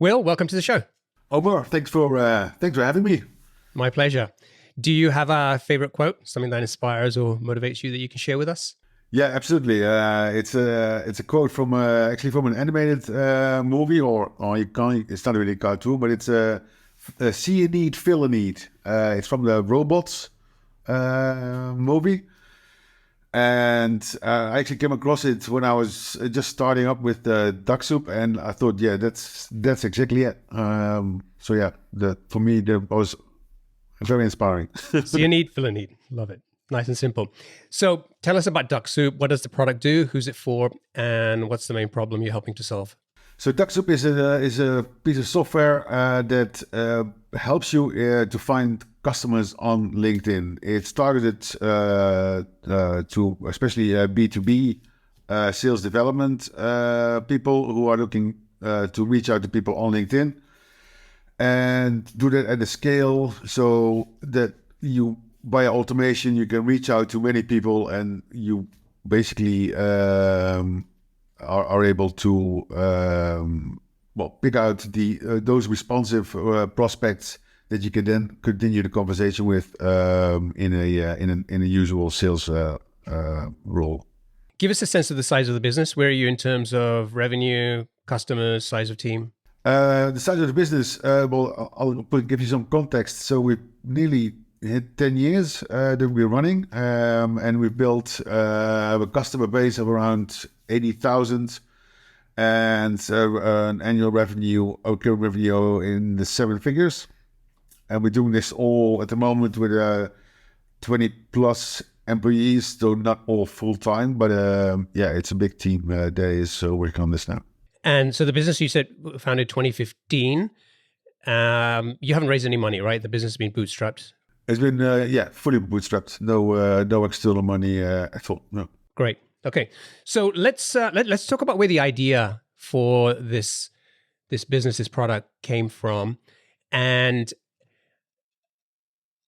Will, welcome to the show. Omar, thanks for having me. My pleasure. Do you have a favorite quote, something that inspires or motivates you that you can share with us? Yeah, absolutely. It's a quote from actually from an animated movie, or you can't. It's not really a cartoon, but it's see a need, fill a need. It's from the Robots movie, and I actually came across it when I was just starting up with Dux-Soup, and I thought, yeah, that's exactly it. So yeah, for me that was very inspiring. See a need, fill a need. Love it. Nice and simple. So tell us about Dux-Soup. What does the product do? Who's it for? And what's the main problem you're helping to solve? So Dux-Soup is a piece of software that helps you to find customers on LinkedIn. It's targeted to especially B2B sales development people who are looking to reach out to people on LinkedIn and do that at a scale so that you, by automation, you can reach out to many people and you basically are able to pick out those responsive prospects that you can then continue the conversation with in a usual sales role. Give us a sense of the size of the business. Where are you in terms of revenue, customers, size of team? The size of the business, I'll give you some context. So we nearly hit 10 years that we're running, and we've built a customer base of around 80,000 and an annual revenue, recurring revenue in the 7 figures. And we're doing this all at the moment with 20 plus employees, though not all full time, but it's a big team that is working on this now. And so the business you said founded 2015. You haven't raised any money, right? The business has been bootstrapped. It's been fully bootstrapped. No external money at all. No. Great. Okay, so let's talk about where the idea for this business, this product came from, and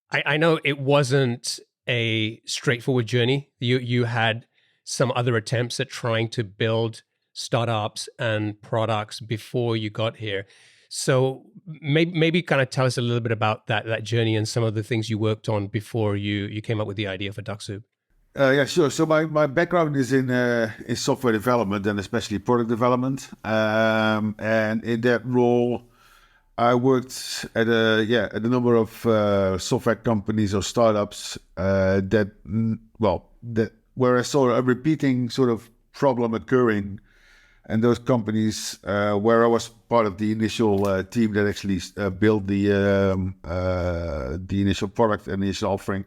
I know it wasn't a straightforward journey. You had some other attempts at trying to build startups and products before you got here. So maybe kind of tell us a little bit about that journey and some of the things you worked on before you came up with the idea for Dux-Soup. Yeah, sure. So my background is in software development and especially product development. And in that role, I worked at a number of software companies or startups that where I saw a repeating sort of problem occurring. And those companies where I was part of the initial team that actually built the initial product and the initial offering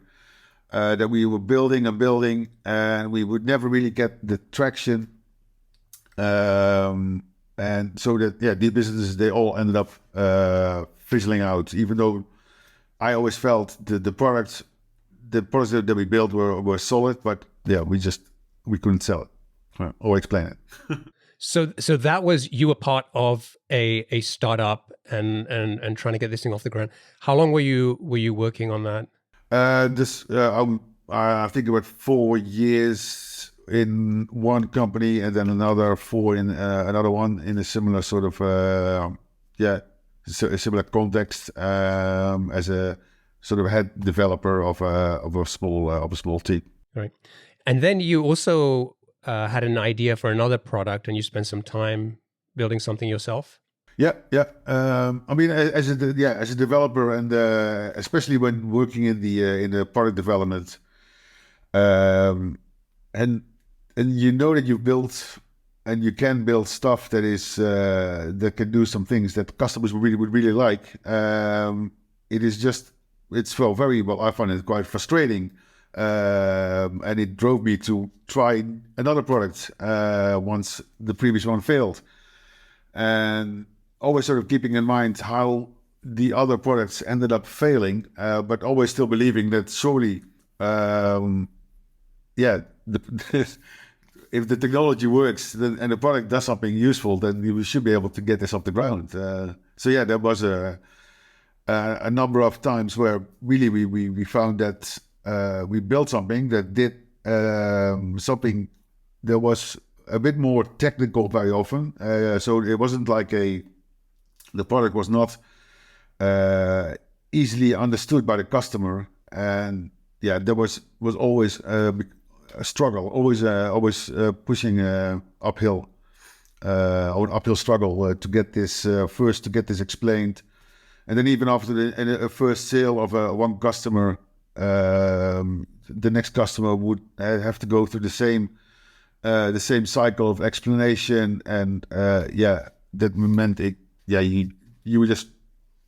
that we were building, and we would never really get the traction. And so that, these businesses, they all ended up fizzling out, even though I always felt the products that we built were solid, but we couldn't sell it or explain it. So that was, you were part of a startup and trying to get this thing off the ground. How long were you working on that? I think about 4 years in one company, and then another 4 in another one in a similar sort of a similar context as a sort of head developer of a small team. Right, and then you also had an idea for another product, and you spent some time building something yourself. Yeah. I mean, as a developer, and especially when working in the product development, and you know that you've built and you can build stuff that is that can do some things that customers would really like. I find it quite frustrating. And it drove me to try another product once the previous one failed, and always sort of keeping in mind how the other products ended up failing, but always still believing that surely, if the technology works and the product does something useful, then we should be able to get this off the ground. There was a number of times where really we found that we built something that did something that was a bit more technical very often. So it wasn't like a the product was not easily understood by the customer, and yeah, there was always a struggle, always pushing uphill, or an uphill struggle to get this first to get this explained, and then even after the first sale of one customer, the next customer would have to go through the same cycle of explanation, and that meant it. Yeah, you were just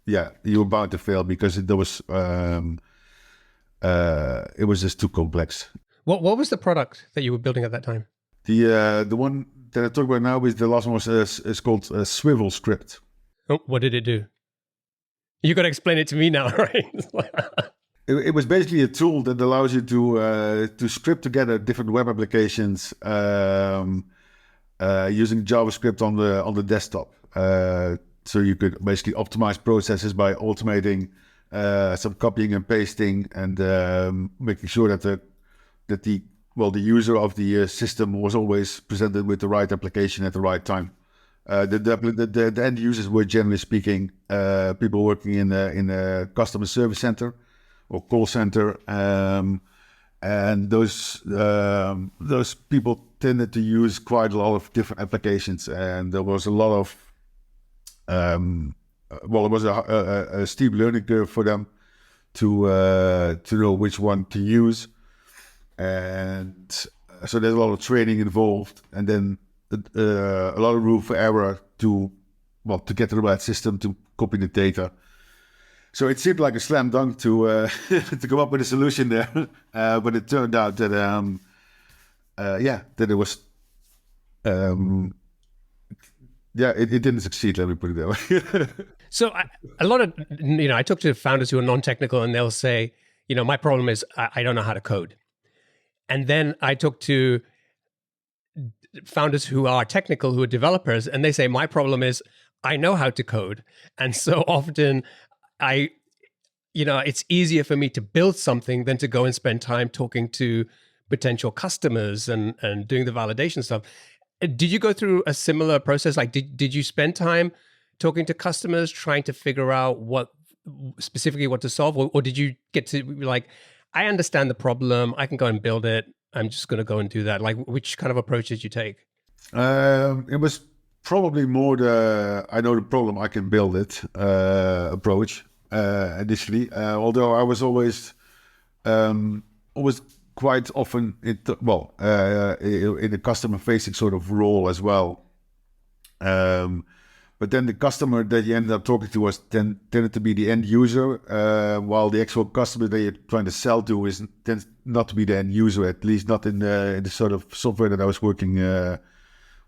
you were bound to fail because it was just too complex. What was the product that you were building at that time? The one that I talk about now is the last one is called Swivel Script. Oh, what did it do? You got to explain it to me now, right? It was basically a tool that allows you to script together different web applications using JavaScript on the desktop. So you could basically optimize processes by automating some copying and pasting, and making sure that the user of the system was always presented with the right application at the right time. The end users were, generally speaking, people working in a customer service center or call center, and those people tended to use quite a lot of different applications, and there was a lot of it was a steep learning curve for them to know which one to use, and so there's a lot of training involved, and then a lot of room for error to get to the right system to copy the data. So it seemed like a slam dunk to to come up with a solution there, but it turned out that that it was it didn't succeed. Let me put it that way. So a lot of I talk to founders who are non-technical, and they'll say, my problem is I don't know how to code, and then I talk to founders who are technical, who are developers, and they say my problem is I know how to code, and so often it's easier for me to build something than to go and spend time talking to potential customers and doing the validation stuff. Did you go through a similar process? Like, did you spend time talking to customers, trying to figure out what specifically what to solve, or did you get to be like, I understand the problem, I can go and build it, I'm just going to go and do that? Like, which kind of approach did you take? It was probably more the I know the problem, I can build it approach initially. Although I was always quite often in a customer-facing sort of role as well. But then the customer that you ended up talking to tended to be the end user, while the actual customer that you're trying to sell to tends not to be the end user, at least not in the sort of software that I was working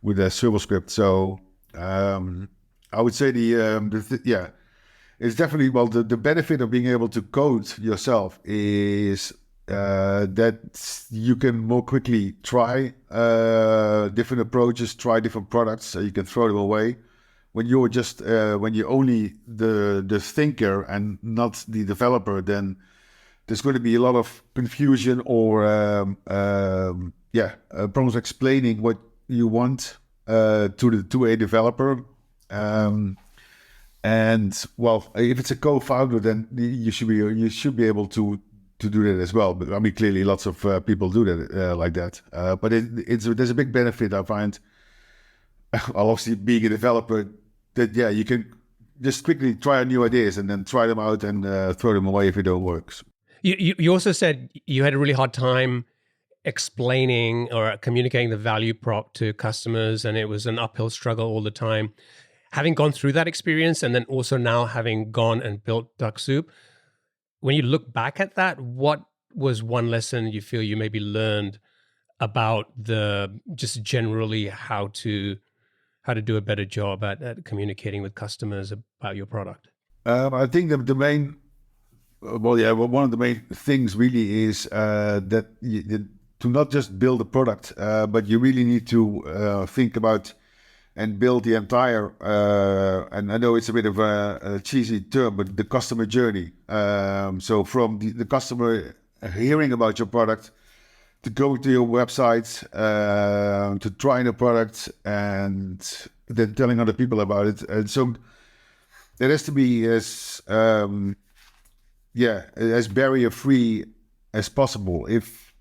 with a Swivel Script. So I would say it's definitely the benefit of being able to code yourself is that you can more quickly try different approaches, try different products, so you can throw them away. When you're just when you're only the thinker and not the developer, then there's going to be a lot of confusion or problems explaining what you want to a developer. And if it's a co-founder, then you should be able to do that as well. But I mean, clearly, lots of people do that like that. But there's a big benefit I find. Obviously, being a developer, that you can just quickly try out new ideas and then try them out and throw them away if it don't work. You also said you had a really hard time explaining or communicating the value prop to customers, and it was an uphill struggle all the time. Having gone through that experience, and then also now having gone and built Dux-Soup, when you look back at that, what was one lesson you feel you maybe learned about just generally how to do a better job at communicating with customers about your product? I think one of the main things really is that to not just build a product, but you really need to think about and build the entire, and I know it's a bit of a cheesy term, but the customer journey. So from the customer hearing about your product, to go to your website, to try the product, and then telling other people about it. And so it has to be as barrier free as possible. If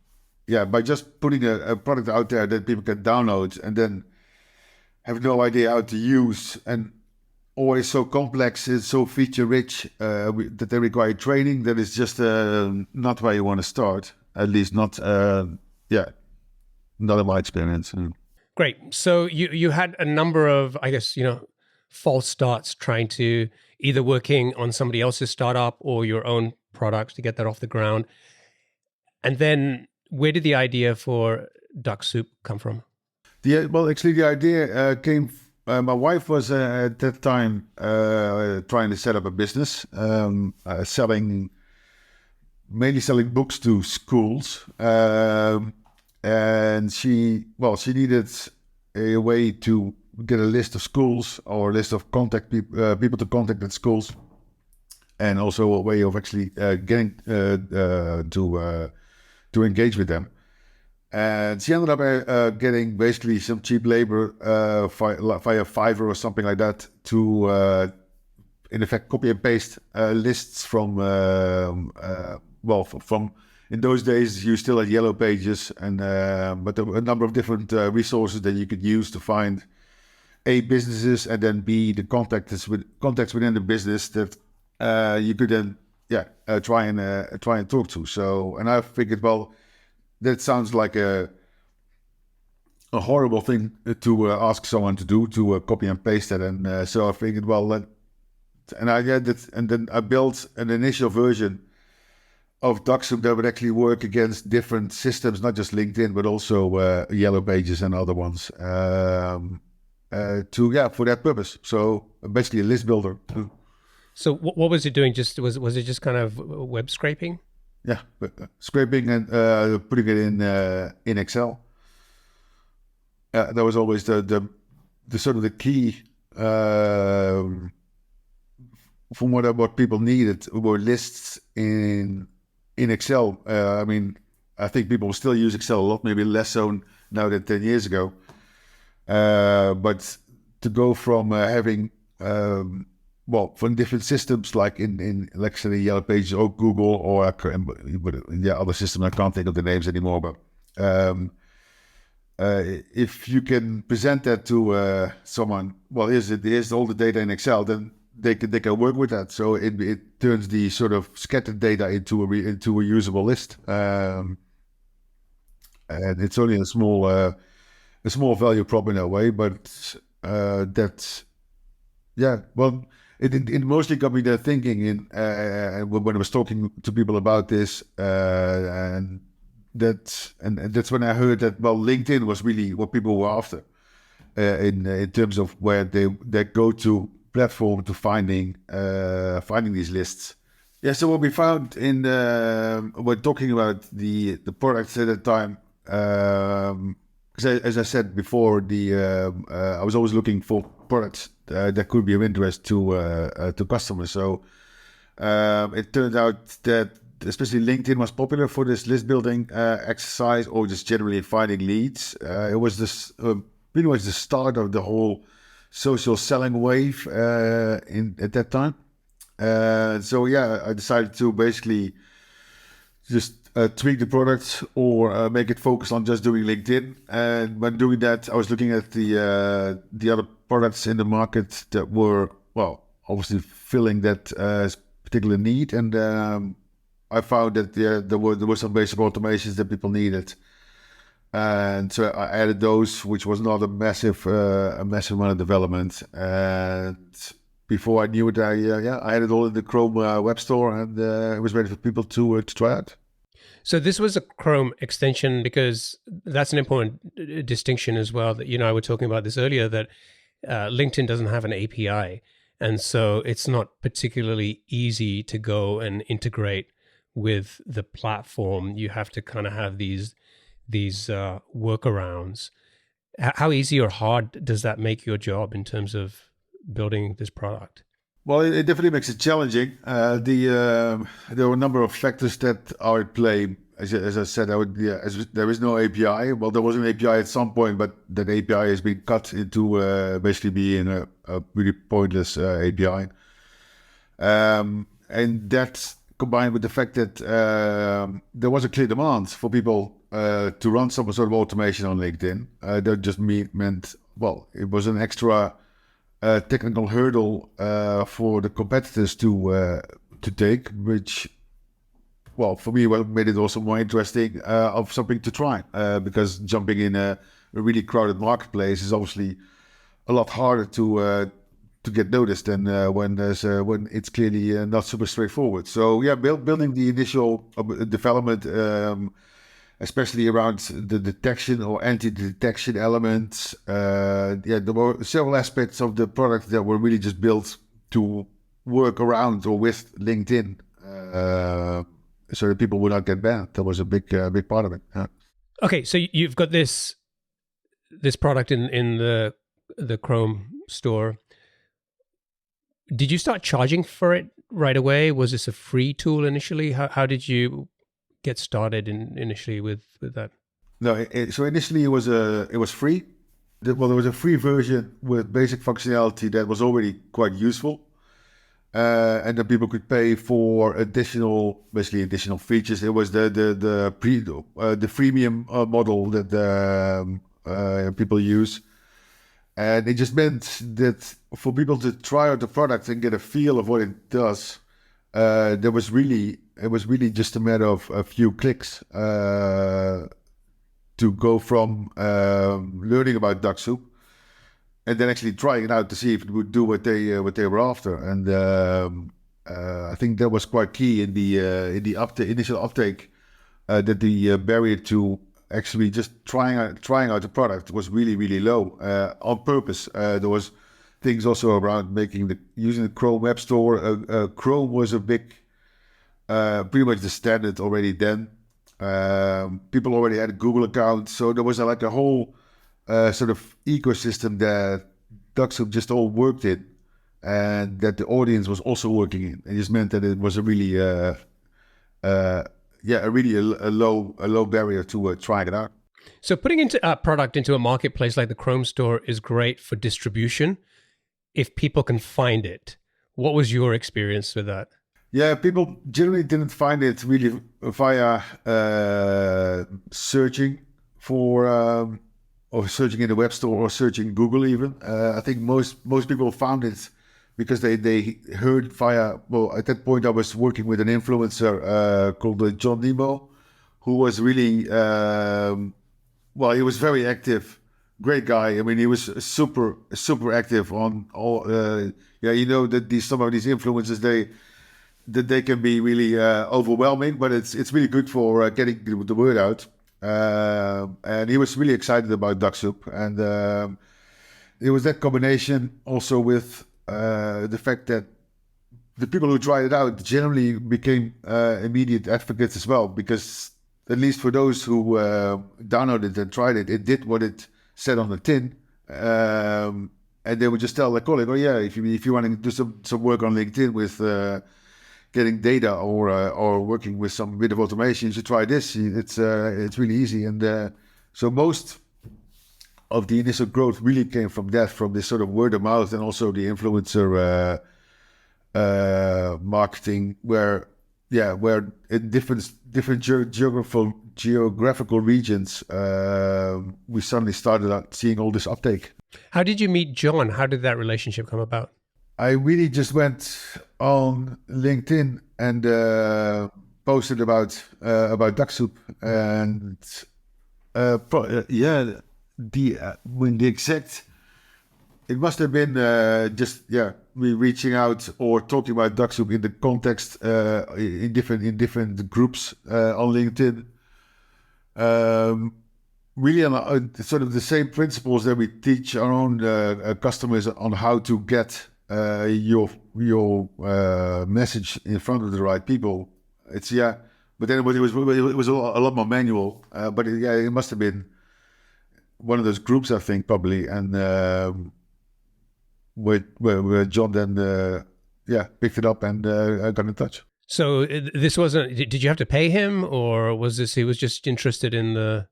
by just putting a product out there that people can download and then have no idea how to use, and always so complex, it's so feature rich that they require training, that is just not where you want to start. At least not not in my experience. Great. So you had a number of, I guess, false starts trying to either working on somebody else's startup or your own products to get that off the ground. And then where did the idea for Dux-Soup come from? Actually, the idea came. My wife was at that time trying to set up a business, mainly selling books to schools, and she needed a way to get a list of schools or a list of people to contact at schools, and also a way of actually getting to engage with them. And she ended up getting basically some cheap labor via Fiverr or something like that to, in effect, copy and paste lists from in those days you still had yellow pages, and but there were a number of different resources that you could use to find A, businesses, and then B, the contacts within the business that you could then try and talk to. So, and I figured, that sounds like a horrible thing to ask someone to do, to copy and paste that. And so I figured, and then I built an initial version of Dux-Soup that would actually work against different systems, not just LinkedIn, but also Yellow Pages and other ones, for that purpose. So basically a list builder. So what was it doing? Was it just kind of web scraping? Yeah, scraping and putting it in Excel. That was always the sort of the key from what people needed were lists in Excel. I think people still use Excel a lot, maybe less so now than 10 years ago. But to go from having from different systems like in like say Yellow Pages or Google or other systems, I can't think of the names anymore, but if you can present that to someone, here's all the data in Excel, then they can work with that. So it turns the sort of scattered data into a usable list, and it's only a small value prop in a way, but It mostly got me there thinking when I was talking to people about this, and that's when I heard that LinkedIn was really what people were after in terms of where they go to platform to finding these lists. Yeah. So what we found we're talking about the products at that time. As I said before, I was always looking for products that could be of interest to customers. So it turned out that especially LinkedIn was popular for this list building exercise, or just generally finding leads. It was pretty much the start of the whole social selling wave at that time. I decided to basically just tweak the product or make it focus on just doing LinkedIn. And when doing that, I was looking at the other products in the market that were, obviously filling that particular need. And I found that there were some basic automations that people needed. And so I added those, which was not a massive amount of development. And before I knew it, I had it all in the Chrome web store, and it was ready for people to try it. So this was a Chrome extension, because that's an important distinction as well. That I were talking about this earlier, that LinkedIn doesn't have an API, and so it's not particularly easy to go and integrate with the platform. You have to kind of have these workarounds. How easy or hard does that make your job in terms of building this product? Well, it definitely makes it challenging. There were a number of factors that are at play. As I said, there is no API. Well, there was an API at some point, but that API has been cut into basically being a really pointless API. And that combined with the fact that there was a clear demand for people to run some sort of automation on LinkedIn, that just meant, well, it was an extra technical hurdle for the competitors to take, which, well, for me, what made it also more interesting of something to try, because jumping in a really crowded marketplace is obviously a lot harder to get noticed than when it's clearly not super straightforward. So yeah, building the initial development, especially around the detection or anti-detection elements. Yeah, there were several aspects of the product that were really just built to work around or with LinkedIn, so that people would not get banned. That was a big part of it. Yeah. Okay, so you've got this product in the Chrome store. Did you start charging for it right away? Was this a free tool initially? How did you get started initially with that? No, so initially it was free. Well, there was a free version with basic functionality that was already quite useful, and then people could pay for basically additional features. It was the freemium model that people use. And it just meant that for people to try out the product and get a feel of what it does, it was really just a matter of a few clicks to go from learning about Dux-Soup and then actually trying it out to see if it would do what they were after. And I think that was quite key in the initial uptake, that the barrier to actually just trying out the product was really low, on purpose. There was things also around using the Chrome App Store. Chrome was a big, pretty much the standard already then. People already had a Google account, so there was like a whole sort of ecosystem that Dux-Soup just all worked in, and that the audience was also working in. It just meant that it was a really a low barrier to trying it out. So putting a product into a marketplace like the Chrome Store is great for distribution if people can find it. What was your experience with that? Yeah, people generally didn't find it really via searching for or searching in the web store or searching Google even. I think most people found it because they heard via, well, at that point I was working with an influencer called John Nemo, who was really, he was very active, great guy. I mean, he was super active on all, that some of these influencers, they can be really overwhelming, but it's really good for getting the word out. And he was really excited about Dux-Soup, and it was that combination also with the fact that the people who tried it out generally became immediate advocates as well, because at least for those who downloaded it and tried it, it did what it said on the tin, and they would just tell their colleague, "Oh yeah, if you want to do some work on LinkedIn with getting data or working with some bit of automation, you should try this. It's really easy." And so most of the initial growth really came from this sort of word of mouth, and also the influencer marketing, where in different geographical regions, we suddenly started out seeing all this uptake. How did you meet John? How did that relationship come about? I really just went on LinkedIn and posted about Dux-Soup, and when the exact, it must have been me reaching out or talking about Dux-Soup in the context in different groups on LinkedIn. Really on sort of the same principles that we teach our own customers on how to get your message in front of the right people. But then it was a lot more manual. But it must have been one of those groups, I think, probably, and where John then picked it up and got in touch. So this wasn't. Did you have to pay him, or was this he was just interested in the?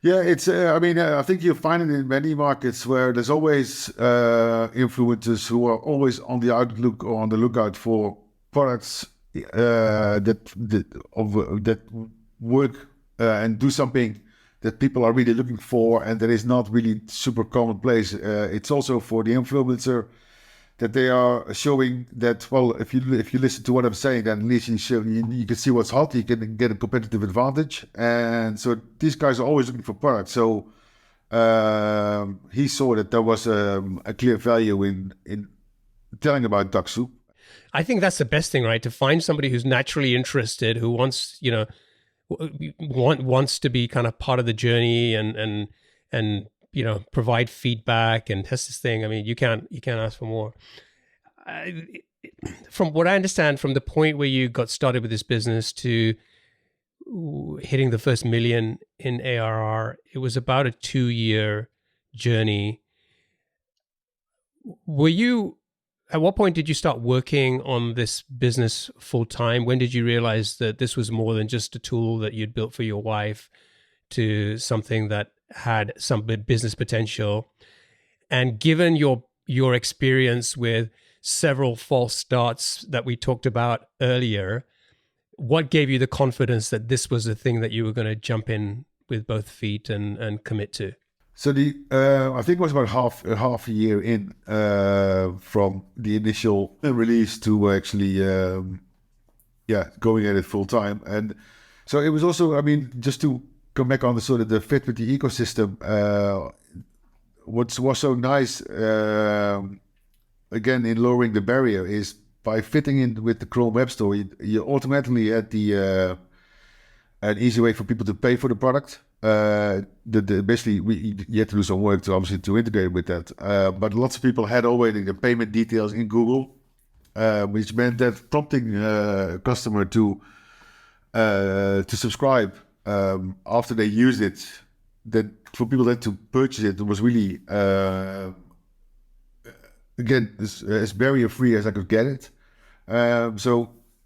Yeah, it's. I mean, I think you find it in many markets where there's always influencers who are always on the outlook or on the lookout for products that work and do something that people are really looking for, and that is not really super commonplace. It's also for the influencer that they are showing that, well, if you listen to what I'm saying, then at least you can see what's hot, you can get a competitive advantage. And so these guys are always looking for products. So he saw that there was a clear value in telling about Dux-Soup. I think that's the best thing, right? To find somebody who's naturally interested, who wants, wants to be kind of part of the journey and provide feedback and test this thing. I mean, you can't ask for more. From what I understand, from the point where you got started with this business to hitting the first million in ARR, it was about a 2-year journey. At what point did you start working on this business full time? When did you realize that this was more than just a tool that you'd built for your wife to something that had some business potential? And given your experience with several false starts that we talked about earlier, what gave you the confidence that this was the thing that you were going to jump in with both feet and commit to? So I think it was about half a year in from the initial release to actually going at it full time. And so it was also, I mean, just to come back on the sort of the fit with the ecosystem. What was so nice again in lowering the barrier is by fitting in with the Chrome Web Store, you automatically had an easy way for people to pay for the product. Basically, you had to do some work to obviously to integrate with that. But lots of people had already the payment details in Google, which meant that prompting a customer to subscribe after they used it, that for people that to purchase it was really again as barrier free as I could get it. And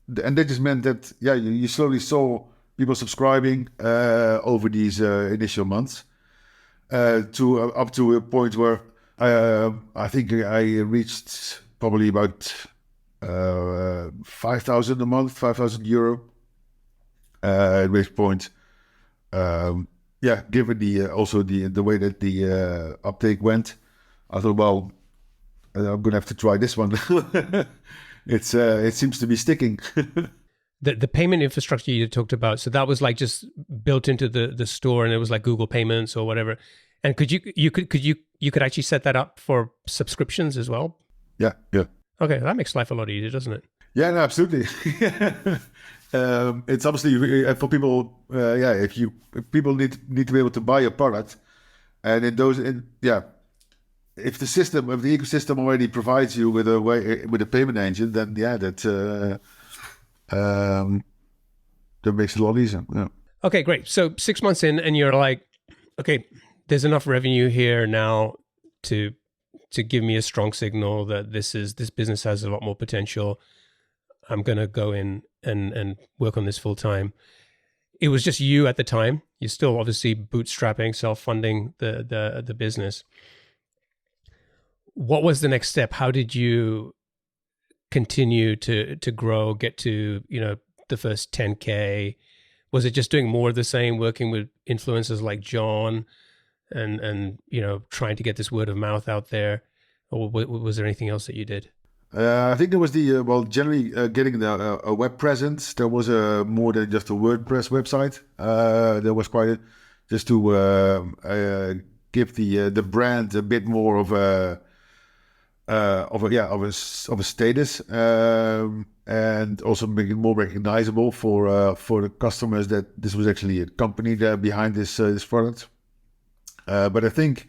that just meant that you slowly saw people subscribing over these initial months to up to a point where I think I reached probably about 5,000 a month, 5,000 euro. At which point, given the way that the uptake went, I thought, well, I'm gonna have to try this one. It seems to be sticking. The payment infrastructure you talked about, so that was like just built into the store, and it was like Google Payments or whatever. And could you actually set that up for subscriptions as well? Yeah. Okay, that makes life a lot easier, doesn't it? Yeah, no, absolutely. It's obviously for people. If people need to be able to buy a product, and if the ecosystem already provides you with a payment engine, then that makes it a lot easier. Yeah. Okay, great. So 6 months in, and you're like, okay, there's enough revenue here now to give me a strong signal that this business has a lot more potential. I'm gonna go in and work on this full time. It was just you at the time. You're still obviously bootstrapping, self-funding the business. What was the next step? How did you continue to grow, get to the first 10K? Was it just doing more of the same, working with influencers like John and trying to get this word of mouth out there, or was there anything else that you did? I think there was generally getting a web presence. There was more than just a WordPress website. There was quite just to give the brand a bit more of a status, and also make it more recognizable for the customers that this was actually a company there behind this product. But I think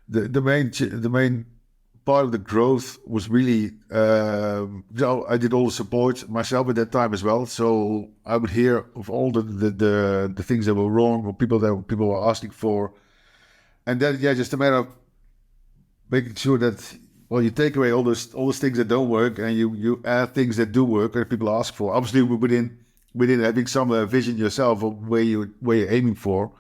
the main part of the growth was really I did all the support myself at that time as well. So I would hear of all the things that were wrong, or people were asking for, and then just a matter of making sure that you take away all those things that don't work, and you add things that do work and people ask for. Obviously, within having some vision yourself of where you're aiming for.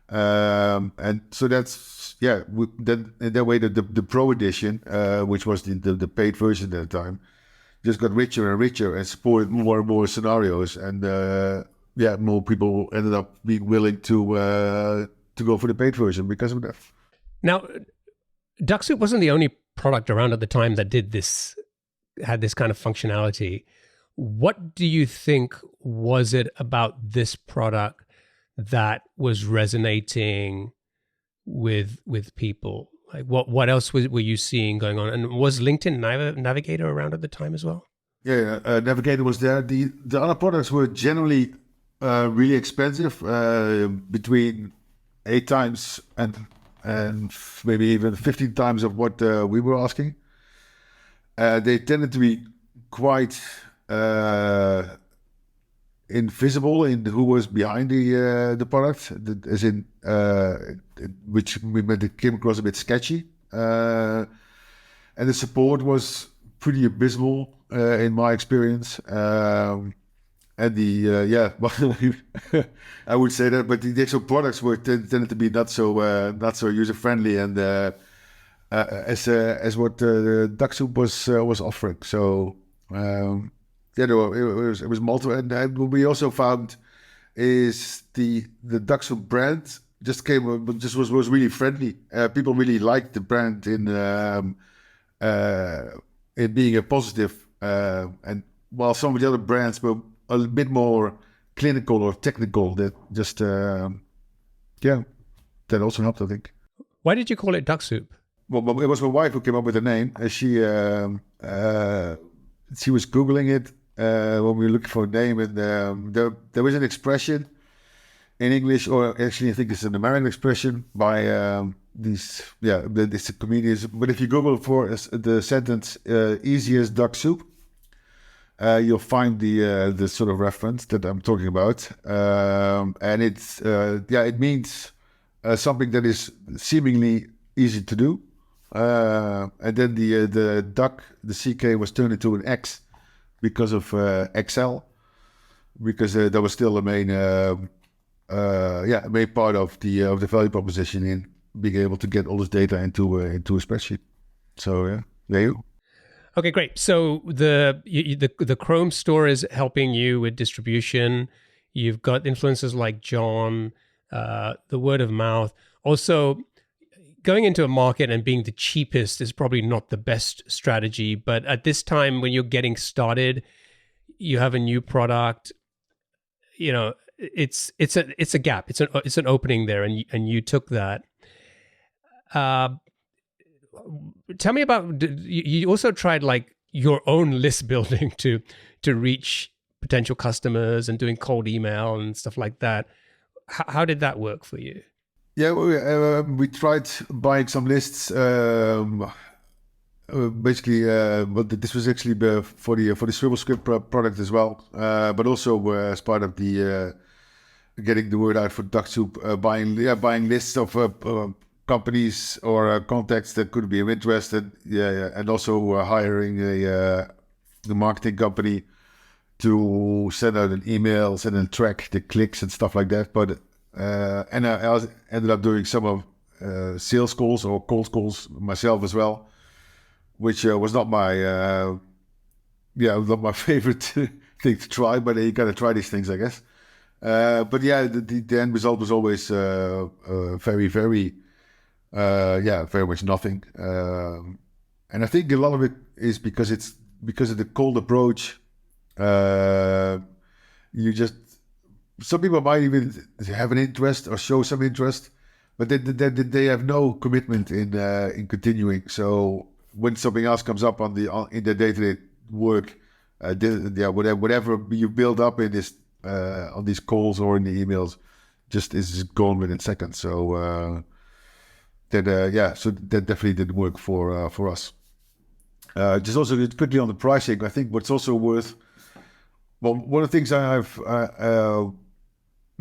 And so that's then in that way the Pro Edition, which was the paid version at the time, just got richer and richer and supported more and more scenarios, and more people ended up being willing to go for the paid version because of that. Now, Dux-Soup wasn't the only product around at the time that had this kind of functionality. What do you think was it about this product that was resonating with people? Like what else were you seeing going on? And was LinkedIn Navigator around at the time as well? Yeah, Navigator was there. The other products were generally really expensive, between 8 times and maybe even 15 times of what we were asking. They tended to be quite invisible in who was behind the product, as in which we made it came across a bit sketchy, and the support was pretty abysmal in my experience. And I would say that, but the actual products were tended to be not so user friendly and as what Dux-Soup was offering. So it was multiple, and what we also found is the Dux-Soup brand just was really friendly. People really liked the brand in being a positive, and while some of the other brands were a bit more clinical or technical, that just that also helped, I think. Why did you call it Dux-Soup? Well, it was my wife who came up with the name. She was Googling it when we were looking for a name, and there was an expression in English, or actually I think it's an American expression by these comedians. But if you Google for the sentence "easy as Dux-Soup," you'll find the sort of reference that I'm talking about, and it means something that is seemingly easy to do. And then the duck, the CK was turned into an X because of Excel, because that was still a main part of the value proposition in being able to get all this data into a spreadsheet. So there you go. Okay, great. So the Chrome store is helping you with distribution. You've got influencers like John, the word of mouth. Also, going into a market and being the cheapest is probably not the best strategy. But at this time, when you're getting started, you have a new product. You know, it's a gap. It's an opening there, and you took that. Tell me about, you also tried like your own list building to reach potential customers and doing cold email and stuff like that. How did that work for you? Yeah, we tried buying some lists. Basically, but this was actually for the Swivel Script product as well, but also as part of the getting the word out for Dux-Soup, buying lists of companies or contacts that could be of interest, and also hiring the marketing company to send out an email, send and track the clicks and stuff like that. But and I ended up doing some of sales calls or cold calls myself as well, which was not my favorite thing to try. But you gotta try these things, I guess. But yeah, the end result was always very, very much nothing. And I think a lot of it is because of the cold approach. Some people might even have an interest or show some interest, but they have no commitment in continuing. So when something else comes up in their day-to-day work, whatever you build up in this on these calls or in the emails, just is gone within seconds. So so that definitely didn't work for us. Just also quickly on the pricing, I think what's also worth. Well, one of the things I've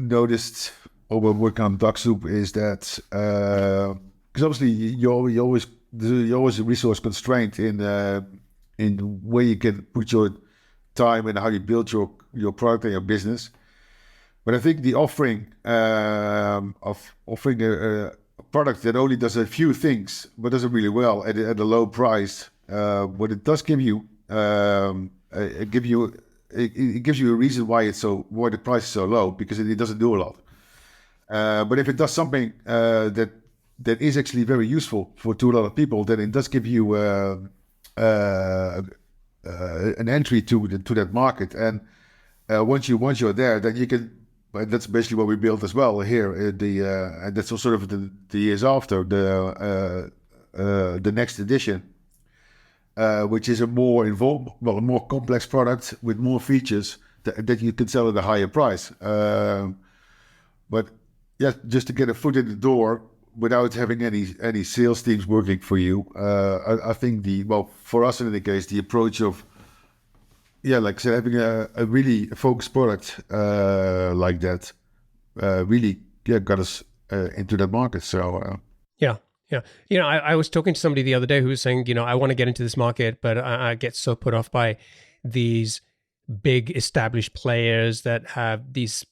noticed over working on Dux-Soup is that because obviously you're always a resource constraint in where you can put your time and how you build your product and your business. But I think the offering of offering a product that only does a few things but does it really well at a low price, what it does give you, it gives you a reason why the price is so low, because it doesn't do a lot. But if it does something that is actually very useful to a lot of people, then it does give you an entry to that market. And once you're there, then you can. But that's basically what we built as well here. And that's also sort of the years after the next edition, which is a more involved, a more complex product with more features that you can sell at a higher price. But yeah, just to get a foot in the door without having any sales teams working for you, I think for us in any case, the approach of like I said, having a really focused product like that really got us into that market. So yeah. I was talking to somebody the other day who was saying, I want to get into this market, but I get so put off by these big established players that have these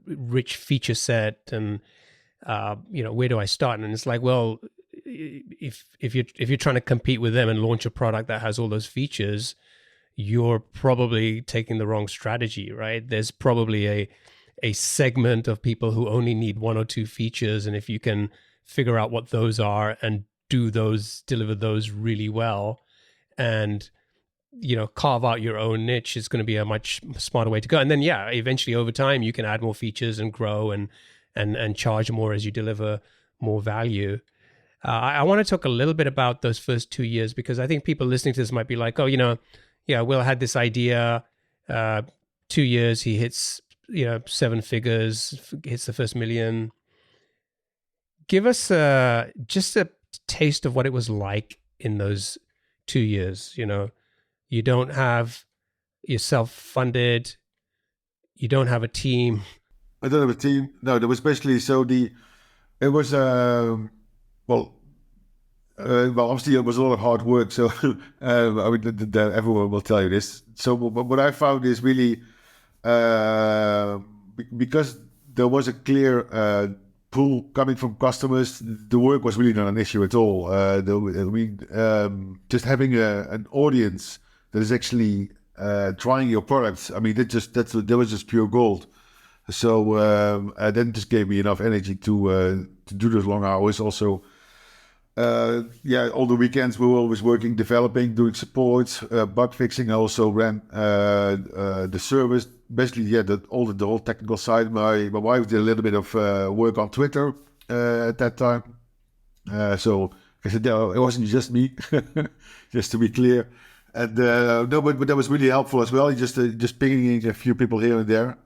rich feature set, and where do I start? And it's like, well, if you're trying to compete with them and launch a product that has all those features, you're probably taking the wrong strategy, right? There's probably a segment of people who only need one or two features, and if you can figure out what those are and deliver those really well, and carve out your own niche, is going to be a much smarter way to go. And then eventually over time you can add more features and grow and charge more as you deliver more value. I want to talk a little bit about those first 2 years, because I think people listening to this might be like, Will had this idea, 2 years, he hits, 7 figures, hits the first $1 million. Give us just a taste of what it was like in those 2 years. You don't have, you're self-funded, you don't have a team. I don't have a team. No, there was basically, it was, obviously it was a lot of hard work. So I mean, everyone will tell you this. So what I found is really, because there was a clear pull coming from customers, the work was really not an issue at all. Just having an audience that is actually trying your products, I mean, that was just pure gold. So that just gave me enough energy to do those long hours. Also, all the weekends we were always working, developing, doing support, bug fixing. I also ran the service. Basically, the whole technical side. My wife did a little bit of work on Twitter at that time. So I said, no, it wasn't just me, just to be clear. And no, but that was really helpful as well. Just pinging a few people here and there.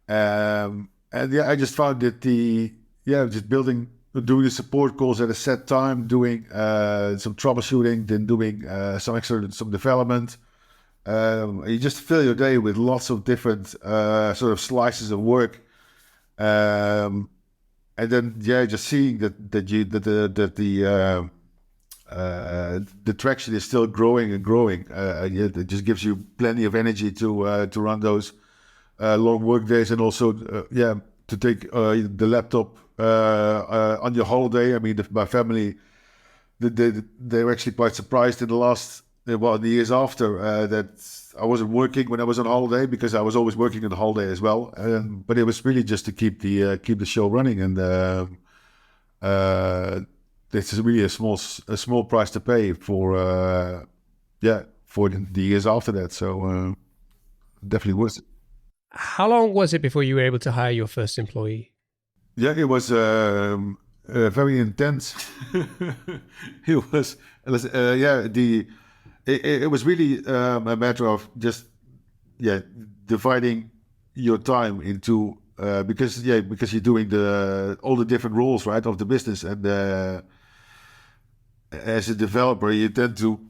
And I just found that just doing the support calls at a set time, doing some troubleshooting, then doing some development. You just fill your day with lots of different sort of slices of work, and then just seeing that the traction is still growing and growing. It just gives you plenty of energy to run those long work days, and also to take the laptop on your holiday. I mean, my family, they were actually quite surprised in the years after that I wasn't working when I was on holiday, because I was always working on the holiday as well. But it was really just to keep the show running, and this is really a small price to pay for the years after that. So definitely worth it. How long was it before you were able to hire your first employee? Yeah, it was very intense. It was really a matter of just dividing your time into because you're doing all the different roles, right, of the business, and as a developer you tend to,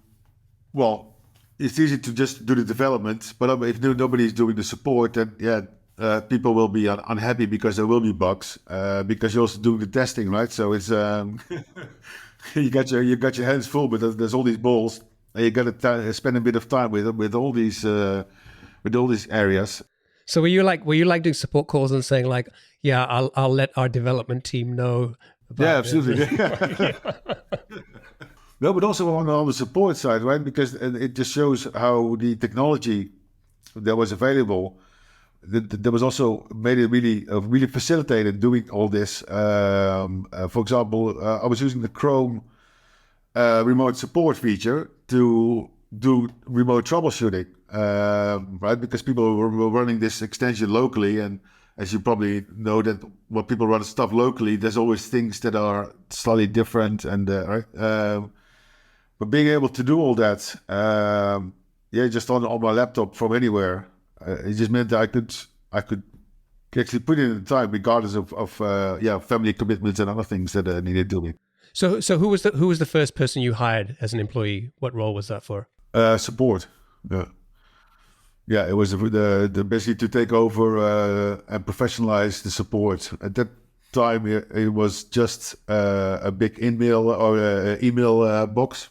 it's easy to just do the development, but if nobody's doing the support, then people will be unhappy because there will be bugs, because you're also doing the testing, right? So it's you got your hands full, but there's all these balls, and you got to spend a bit of time with all these areas. So were you like doing support calls and saying like, yeah, I'll let our development team know Yeah, about absolutely. this. No, but also on the support side, right? Because it just shows how the technology that was available that was also made it really facilitated doing all this. For example, I was using the Chrome remote support feature to do remote troubleshooting, right? Because people were running this extension locally, and as you probably know, that when people run stuff locally, there's always things that are slightly different, and right. But being able to do all that, yeah, just on my laptop from anywhere, it just meant that I could actually put in the time regardless of yeah, family commitments and other things that needed doing. So who was the first person you hired as an employee? What role was that for? Support. Yeah. Yeah, it was the basically to take over and professionalize the support. At that time, it was just a big email or email box,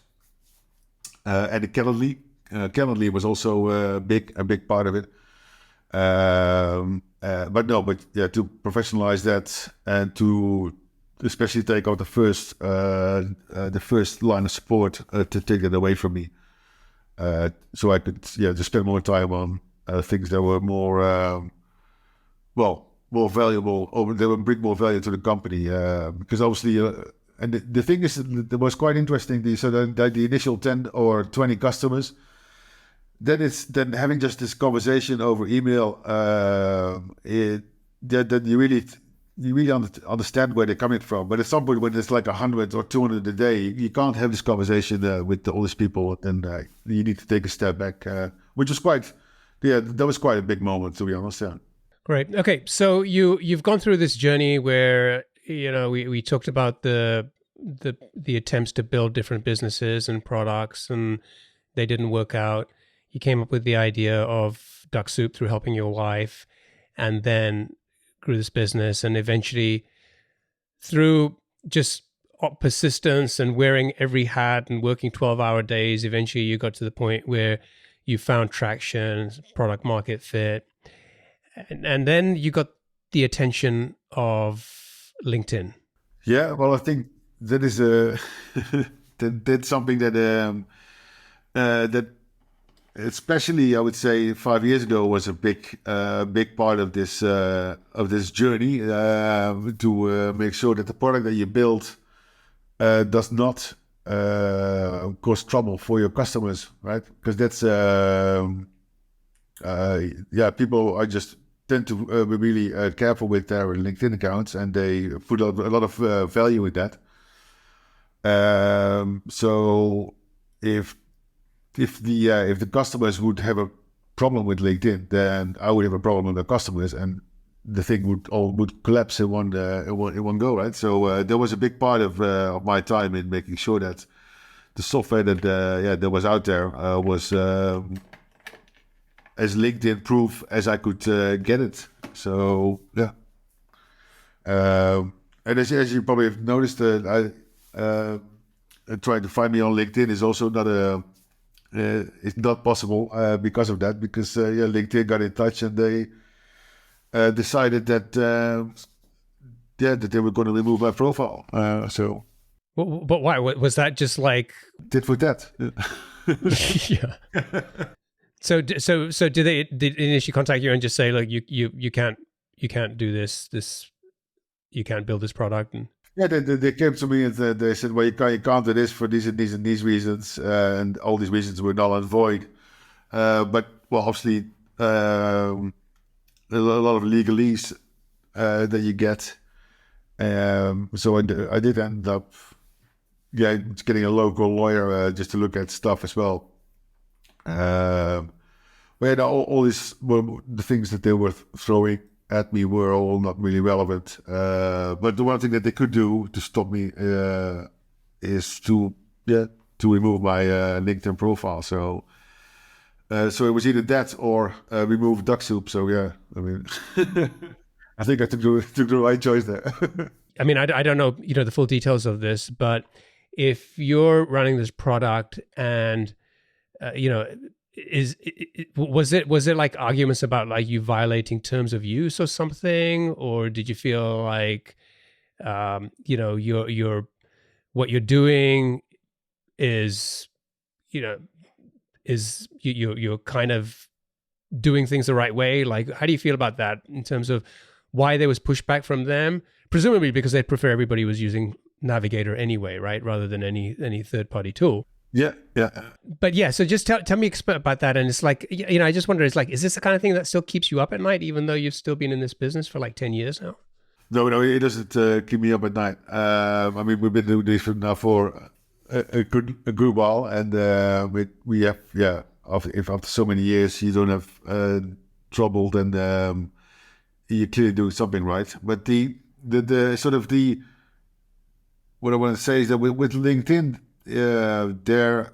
and the Calendly. Calendly was also a big part of it. But yeah, to professionalize that and to especially take out the first line of support to take it away from me. So I could, yeah, just spend more time on things that were more valuable, or they would bring more value to the company. Because obviously, and the thing is, that was quite interesting. The initial 10 or 20 customers, then having just this conversation over email, then you really understand where they're coming from. But at some point, when it's like 100 or 200 a day, you can't have this conversation with all these people, and you need to take a step back, which was quite, yeah, that was quite a big moment, to be honest. Yeah. Great. Okay, so you've gone through this journey where we talked about the attempts to build different businesses and products, and they didn't work out. You came up with the idea of Dux-Soup through helping your wife, and then grew this business, and eventually through just persistence and wearing every hat and working 12-hour days, eventually you got to the point where you found traction, product market fit, and then you got the attention of LinkedIn. Yeah, well, I think that is that's something that especially I would say 5 years ago was a big part of this journey to make sure that the product that you build does not cause trouble for your customers, right? Because that's yeah, people are just tend to be really careful with their LinkedIn accounts, and they put a lot of value in that. So if the customers would have a problem with LinkedIn, then I would have a problem with the customers, and the thing would collapse in one go, right? So there was a big part of my time in making sure that the software that was out there was as LinkedIn proof as I could get it. So yeah, and as you probably have noticed, trying to find me on LinkedIn is also not it's not possible because of that. Because yeah, LinkedIn got in touch, and they decided that that they were going to remove my profile. So, but why was that? Just like tit for tat. yeah. So did they initially contact you and just say, like, you can't do this you can't build this product? And yeah, they came to me and they said, well, you can't do this for these and these and these reasons, and all these reasons were null and void. But well, obviously, a lot of legalese that you get. So I did end up, yeah, getting a local lawyer just to look at stuff as well. But yeah, all these were the things that they were throwing at me were all not really relevant. But the one thing that they could do to stop me is to remove my LinkedIn profile. So it was either that or remove Dux-Soup. So yeah, I mean, I think I took the right choice there. I mean, I don't know, the full details of this, but if you're running this product and was it like arguments about like you violating terms of use or something, or did you feel like you're what you're doing is you know you're kind of doing things the right way? Like, how do you feel about that in terms of why there was pushback from them? Presumably because they prefer everybody was using Navigator anyway, right, rather than any third party tool. Yeah, yeah. But yeah, so just tell me about that. And it's like, I just wonder, it's like, is this the kind of thing that still keeps you up at night, even though you've still been in this business for like 10 years now? No, it doesn't keep me up at night. I mean, we've been doing this now for a good while, and we have, if after so many years you don't have trouble, then you clearly do something right. But the sort of what I want to say is that with LinkedIn, their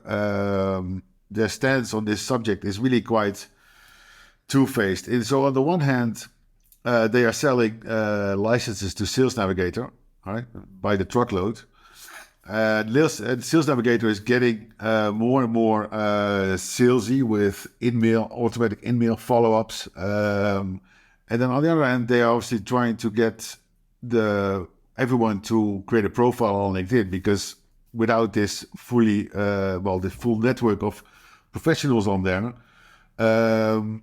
stance on this subject is really quite two-faced. And so on the one hand, they are selling licenses to Sales Navigator, right, by the truckload. And Sales Navigator is getting more and more salesy with automatic in-mail follow-ups. And then on the other hand, they are obviously trying to get everyone to create a profile on LinkedIn, because without this the full network of professionals on there, the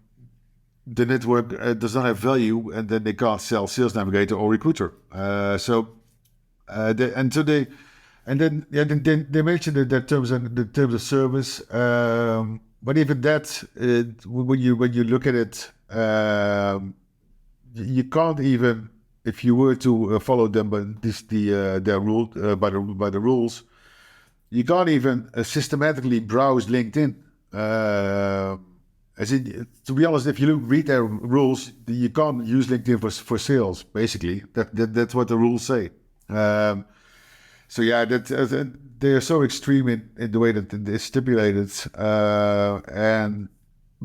network does not have value, and then they can't sell Sales Navigator or Recruiter. Then they mentioned the terms of service, but even that, when you look at it, you can't even, if you were to follow them by their rule by the rules, you can't even systematically browse LinkedIn. To be honest, if you read their rules, you can't use LinkedIn for sales. Basically, that's what the rules say. So yeah, they are so extreme in the way that it's stipulated, and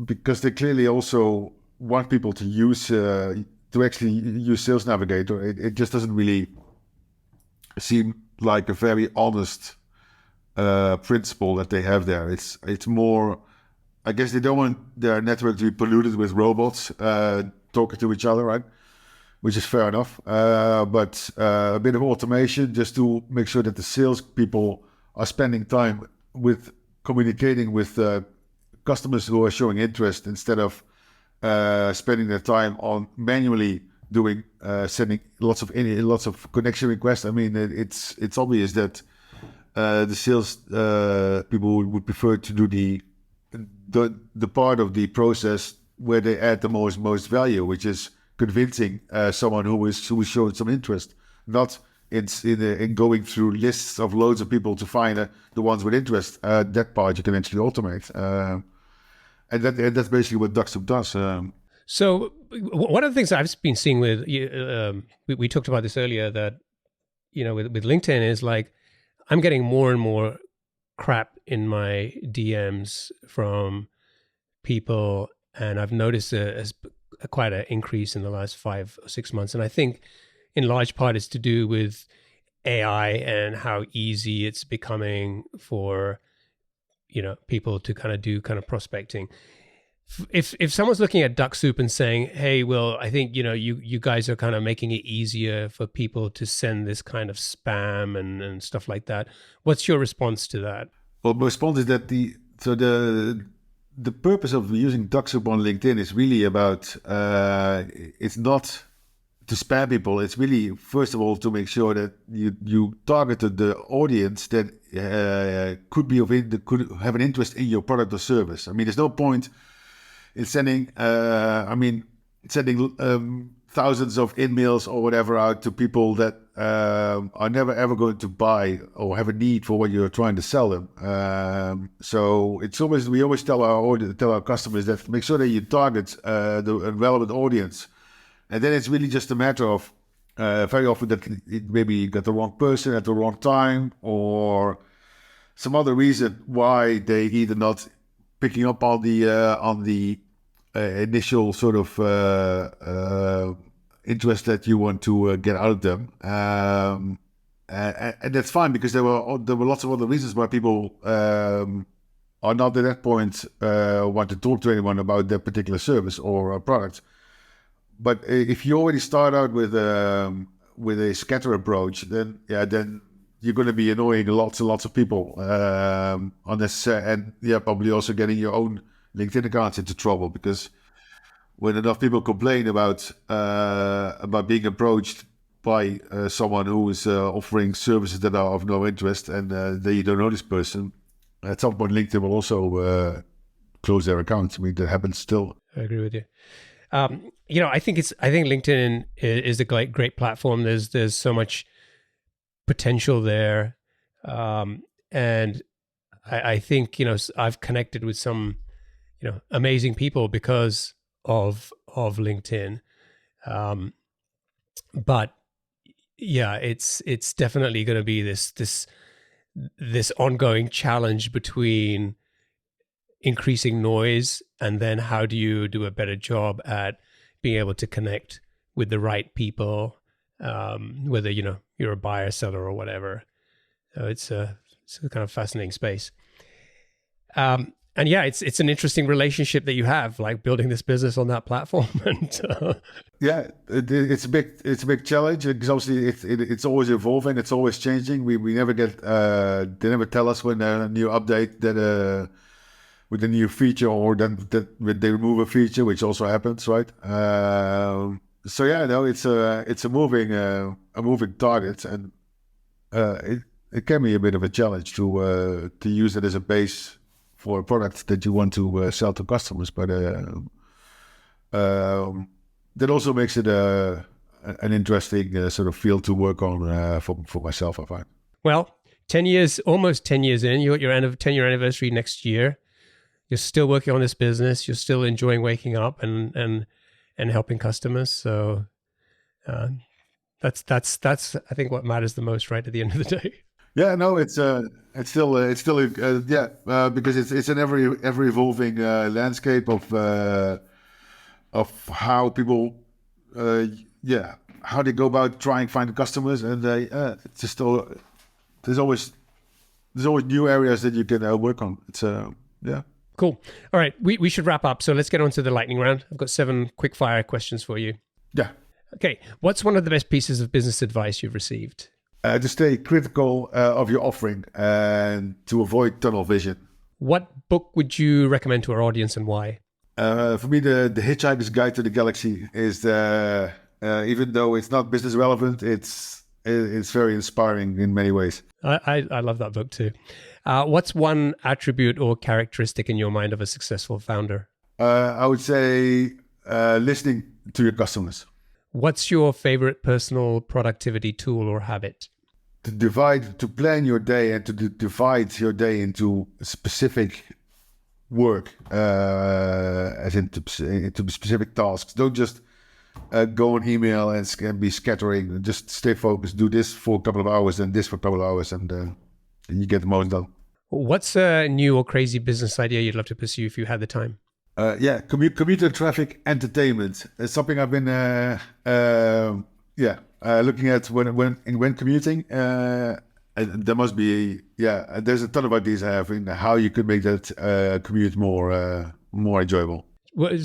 because they clearly also want people to use to actually use Sales Navigator, it just doesn't really seem like a very honest principle that they have there. It's more, I guess they don't want their network to be polluted with robots talking to each other, right? Which is fair enough. But a bit of automation just to make sure that the sales people are spending time with communicating with customers who are showing interest, instead of spending their time on manually sending lots of connection requests. I mean, it's obvious that the sales people would prefer to do the part of the process where they add the most value, which is convincing someone who is showing some interest, not in going through lists of loads of people to find the ones with interest. That part you can actually automate, and that's basically what Dux-Soup does. So one of the things I've been seeing with we talked about this earlier, that with LinkedIn is like, I'm getting more and more crap in my DMs from people, and I've noticed quite an increase in the last 5 or 6 months. And I think in large part it's to do with AI and how easy it's becoming for people to do prospecting. If someone's looking at Dux-Soup and saying, hey, well, I think you guys are kind of making it easier for people to send this kind of spam and stuff like that, what's your response to that? Well, my response is that the purpose of using Dux-Soup on LinkedIn is really about, it's not to spam people. It's really, first of all, to make sure that you targeted the audience that could have an interest in your product or service. I mean, there's no point in sending thousands of in-mails or whatever out to people that are never ever going to buy or have a need for what you're trying to sell them. So we always tell our customers that make sure that you target the relevant audience, and then it's really just a matter of very often that maybe you got the wrong person at the wrong time, or some other reason why they either not picking up on the initial sort of interest that you want to get out of them, and that's fine, because there were lots of other reasons why people are not at that point want to talk to anyone about their particular service or product. But if you already start out with a scatter approach, then you're going to be annoying lots and lots of people on this, and probably also getting your own LinkedIn accounts into trouble, because when enough people complain about being approached by someone who is offering services that are of no interest, and they don't know this person, at some point LinkedIn will also close their accounts. I mean, that happens still. I agree with you. I think LinkedIn is a great platform. There's so much potential there, and I think I've connected with some amazing people because of LinkedIn, but yeah, it's definitely going to be this ongoing challenge between increasing noise and then how do you do a better job at being able to connect with the right people, whether you're a buyer, seller, or whatever. So it's a kind of fascinating space. And yeah, it's an interesting relationship that you have, like building this business on that platform. And it's a big challenge, because obviously it's always evolving, it's always changing. We never get they never tell us when a new update that with a new feature, or that they remove a feature, which also happens, right? So yeah, no, it's a moving target, and it can be a bit of a challenge to use it as a base for a product that you want to sell to customers. But that also makes it an interesting sort of field to work on for myself, I find. Well, almost 10 years in, you're at your 10-year anniversary next year. You're still working on this business. You're still enjoying waking up and helping customers. So that's I think what matters the most, right, at the end of the day. Yeah, no, it's still because it's an ever evolving landscape of how people how they go about trying to find customers, and it's just there's always new areas that you can work on. It's Cool. All right, we should wrap up. So let's get on to the lightning round. I've got 7 quick fire questions for you. Yeah. Okay. What's one of the best pieces of business advice you've received? To stay critical of your offering and to avoid tunnel vision. What book would you recommend to our audience, and why? For me, the Hitchhiker's Guide to the Galaxy is even though it's not business relevant, it's very inspiring in many ways. I love that book too. What's one attribute or characteristic in your mind of a successful founder? I would say listening to your customers. What's your favorite personal productivity tool or habit? To plan your day and to divide your day into specific work, as into specific tasks. Don't just go on email and be scattering. Just stay focused. Do this for a couple of hours and this for a couple of hours, and you get the most done. What's a new or crazy business idea you'd love to pursue if you had the time? Commuter traffic entertainment. It's something I've been looking at when commuting. There must be there's a ton of ideas I have in how you could make that commute more enjoyable.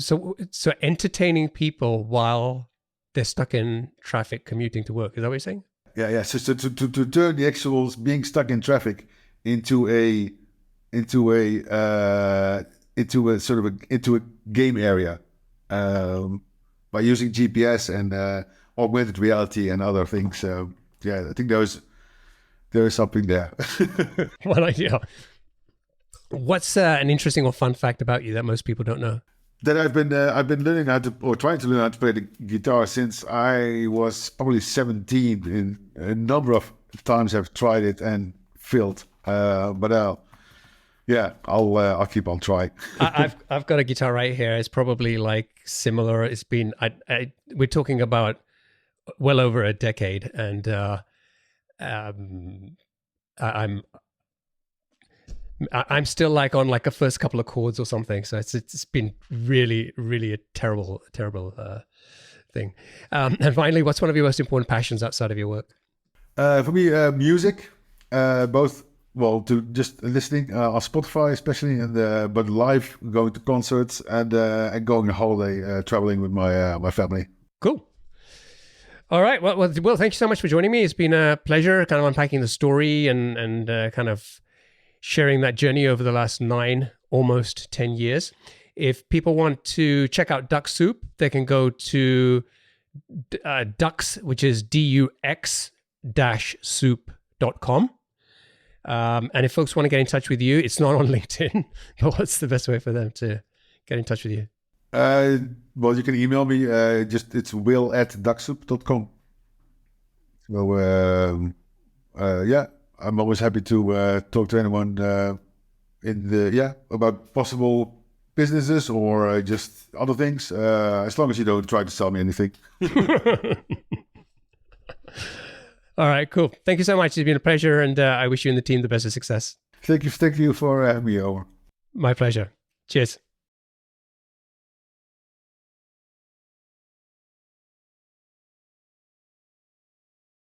So entertaining people while they're stuck in traffic commuting to work. Is that what you're saying? Yeah. So to turn the actual being stuck in traffic into a game area by using GPS and augmented reality and other things. I think there is something there. One idea. What's an interesting or fun fact about you that most people don't know? That I've been learning trying to learn how to play the guitar since I was probably 17. In a number of times I've tried it and failed, but I'll keep on trying. I've got a guitar right here. It's probably like similar. It's been we're talking about well over a decade, and I'm still like on like a first couple of chords or something. So it's been really, really a terrible thing. And finally, what's one of your most important passions outside of your work? For me, music, both well, to just listening on Spotify, especially, and but live, going to concerts and going on holiday, traveling with my family. Cool. All right. Well, Will, thank you so much for joining me. It's been a pleasure kind of unpacking the story and kind of sharing that journey over the last 9, almost 10 years. If people want to check out Dux-Soup, they can go to Dux, which is dux-soup.com. And if folks want to get in touch with you, it's not on LinkedIn, but what's the best way for them to get in touch with you? Well, you can email me. It's will@ducksoup.com. So, yeah, I'm always happy to talk to anyone about possible businesses or just other things, as long as you don't try to sell me anything. All right, cool. Thank you so much. It's been a pleasure, and I wish you and the team the best of success. Thank you for having me over. My pleasure. Cheers.